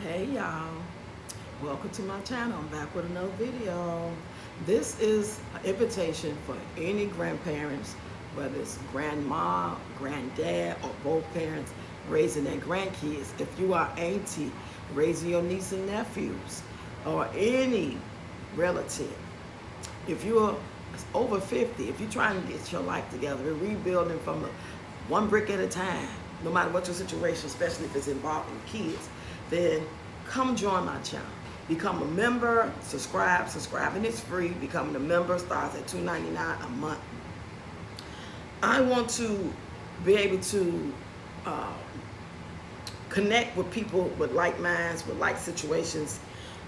Hey y'all, welcome to my channel. I'm back with another video. This is an invitation for any grandparents, whether it's grandma, granddad, or both parents raising their grandkids. If you are auntie raising your niece and nephews, or any relative, if you're over 50, if you're trying to get your life together and rebuilding from one brick at a time, no matter what your situation, especially if it's involving kids, then come join my channel. Become a member, subscribe. Subscribing is free. Becoming a member starts at $2.99 a month. I want to be able to connect with people with like minds, with like situations,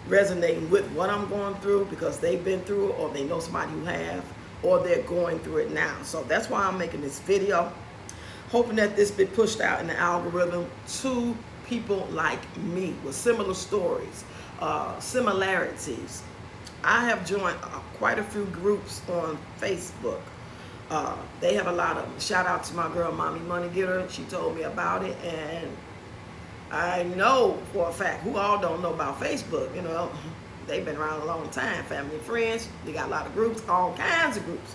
resonating with what I'm going through because they've been through it, or they know somebody who have, or they're going through it now. So that's why I'm making this video, hoping that this be pushed out in the algorithm to people like me with similar stories, similarities. I have joined quite a few groups on Facebook. They have a lot of them. Shout out to my girl, Mommy Money Getter. She told me about it, and I know for a fact who all don't know about Facebook. You know, they've been around a long time. Family and friends. They got a lot of groups, all kinds of groups.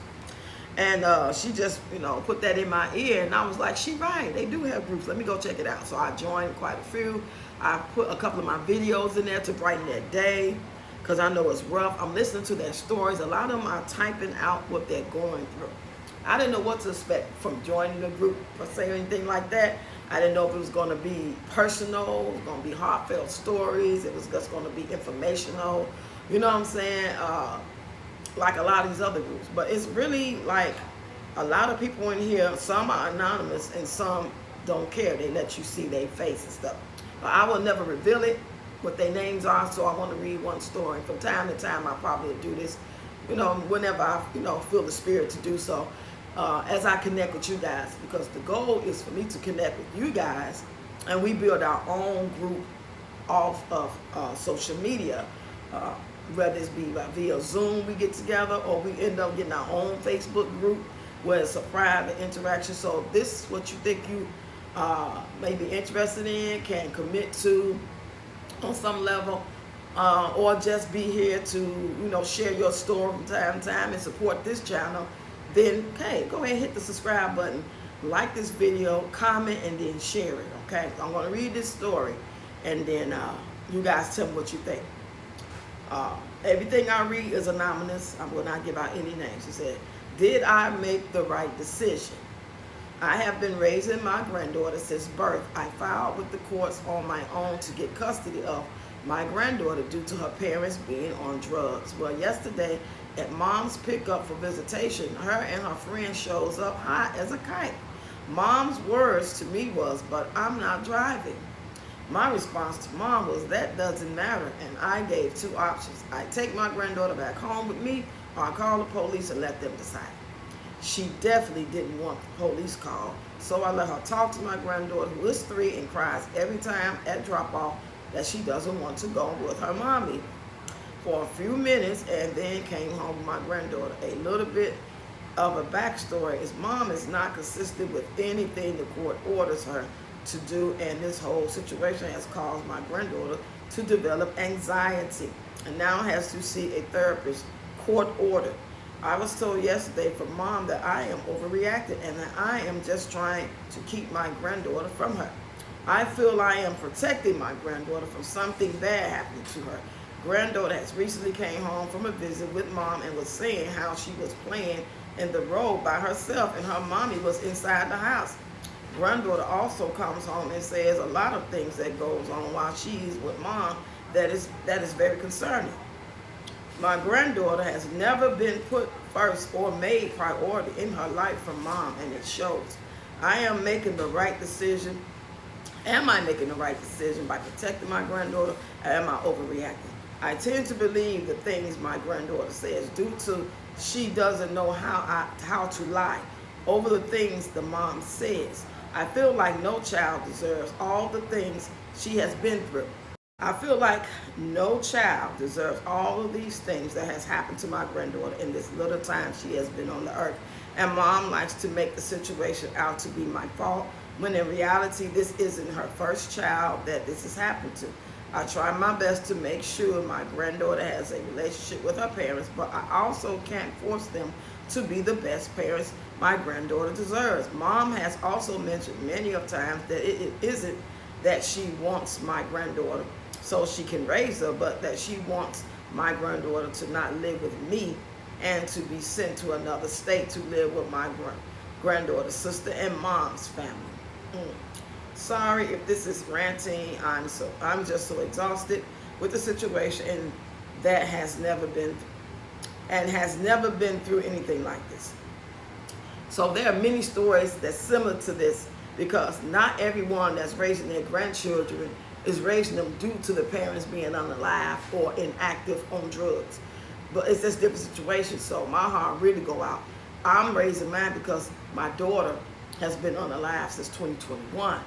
And she just, put that in my ear, and I was like, she right, they do have groups. Let me go check it out. So I joined quite a few. I put a couple of my videos in there to brighten their day, because I know it's rough. I'm listening to their stories. A lot of them are typing out what they're going through. I didn't know what to expect from joining the group per se or anything like that. I didn't know if it was going to be personal, it was going to be heartfelt stories, it was just going to be informational. You know what I'm saying? Like a lot of these other groups. But it's really like a lot of people in here, some are anonymous and some don't care. They let you see their face and stuff. But I will never reveal it, what their names are, so I want to read one story. From time to time, I probably do this, whenever I, feel the spirit to do so, as I connect with you guys. Because the goal is for me to connect with you guys, and we build our own group off of social media. Whether it's be via Zoom we get together, or we end up getting our own Facebook group where it's a private interaction. So if this is what you think you may be interested in, can commit to on some level, or just be here to share your story from time to time and support this channel, then hey, go ahead and hit the subscribe button, like this video, comment, and then share it. Okay, I'm going to read this story, and then you guys tell me what you think. Everything I read is anonymous. I will not give out any names. She said, did I make the right decision? I have been raising my granddaughter since birth. I filed with the courts on my own to get custody of my granddaughter due to her parents being on drugs. Well, yesterday at Mom's pickup for visitation, her and her friend shows up high as a kite. Mom's words to me was, but I'm not driving. My response to Mom was, that doesn't matter, and I gave two options. I take my granddaughter back home with me, or I call the police and let them decide. She definitely didn't want the police call, so I let her talk to my granddaughter, who is 3 and cries every time at drop-off that she doesn't want to go with her mommy, for a few minutes, and then came home with my granddaughter. A little bit of a backstory is Mom is not consistent with anything the court orders her to do, and this whole situation has caused my granddaughter to develop anxiety and now has to see a therapist, court ordered. I was told yesterday from Mom that I am overreacting and that I am just trying to keep my granddaughter from her. I feel I am protecting my granddaughter from something bad happening to her. Granddaughter has recently came home from a visit with Mom and was saying how she was playing in the road by herself and her mommy was inside the house. Granddaughter also comes home and says a lot of things that goes on while she's with Mom that is very concerning. My granddaughter has never been put first or made priority in her life from Mom, and it shows. I am making the right decision. Am I making the right decision by protecting my granddaughter, or am I overreacting? I tend to believe the things my granddaughter says due to she doesn't know how to lie over the things the mom says. I feel like no child deserves all the things she has been through. I feel like no child deserves all of these things that has happened to my granddaughter in this little time she has been on the earth. And Mom likes to make the situation out to be my fault. when in reality, this isn't her first child that this has happened to. I try my best to make sure my granddaughter has a relationship with her parents, but I also can't force them to be the best parents my granddaughter deserves. Mom has also mentioned many of times that it isn't that she wants my granddaughter so she can raise her, but that she wants my granddaughter to not live with me and to be sent to another state to live with my granddaughter's sister and mom's family. Sorry if this is ranting. I'm just so exhausted with the situation, and that has never been through anything like this. So there are many stories that's similar to this, because not everyone that's raising their grandchildren is raising them due to the parents being unalive or inactive on drugs. But it's just different situations. So my heart really go out. I'm raising mine because my daughter has been unalive since 2021.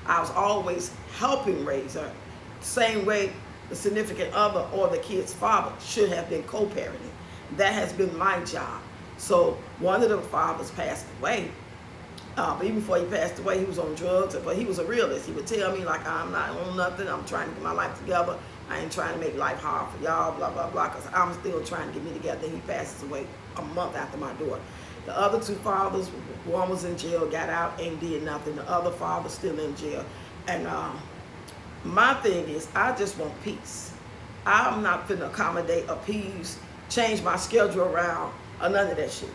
I was always helping raise her. Same way the significant other or the kid's father should have been co-parenting. That has been my job. So one of the fathers passed away. But even before he passed away, he was on drugs, but he was a realist. He would tell me, like, I'm not on nothing. I'm trying to get my life together. I ain't trying to make life hard for y'all, blah, blah, blah, because I'm still trying to get me together. Then he passes away a month after my daughter. The other two fathers, one was in jail, got out, ain't did nothing. The other father's still in jail. And my thing is, I just want peace. I'm not finna accommodate, appease, change my schedule around, or none of that shit.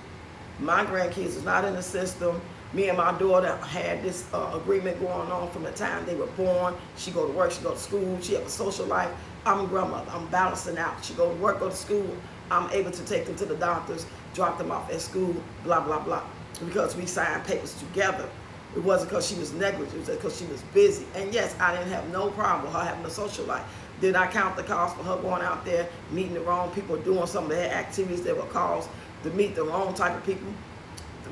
My grandkids is not in the system. Me and my daughter had this agreement going on from the time they were born. She go to work, she go to school, she have a social life. I'm a grandmother, I'm balancing out. She go to work, go to school. I'm able to take them to the doctors, drop them off at school, blah, blah, blah. Because we signed papers together. It wasn't because she was negligent, it was because she was busy. And yes, I didn't have no problem with her having a social life. Did I count the cost for her going out there, meeting the wrong people, doing some of their activities that were caused to meet the wrong type of people?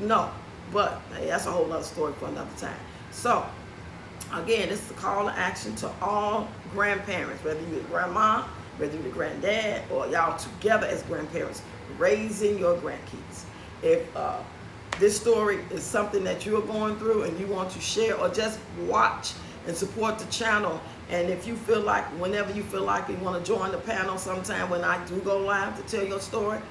No. But hey, that's a whole other story for another time. So, again, this is a call to action to all grandparents, whether you're the grandma, whether you're the granddad, or y'all together as grandparents, raising your grandkids. If this story is something that you're going through and you want to share, or just watch and support the channel, and if you feel like, whenever you feel like you want to join the panel sometime when I do go live to tell your story,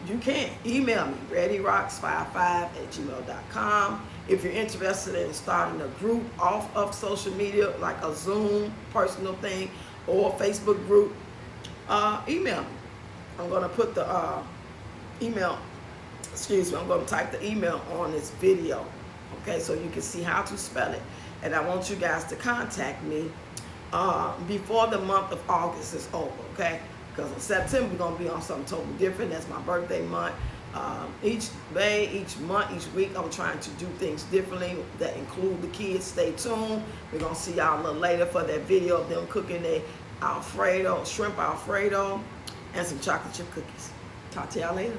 you can email me, readyrocks55@gmail.com. If you're interested in starting a group off of social media, like a Zoom personal thing or Facebook group, email me. I'm going to put the I'm going to type the email on this video, okay, so you can see how to spell it. And I want you guys to contact me before the month of August is over, okay? Because in September, we're going to be on something totally different. That's my birthday month. Each day, each month, each week, I'm trying to do things differently that include the kids. Stay tuned. We're going to see y'all a little later for that video of them cooking their Alfredo, shrimp Alfredo, and some chocolate chip cookies. Talk to y'all later.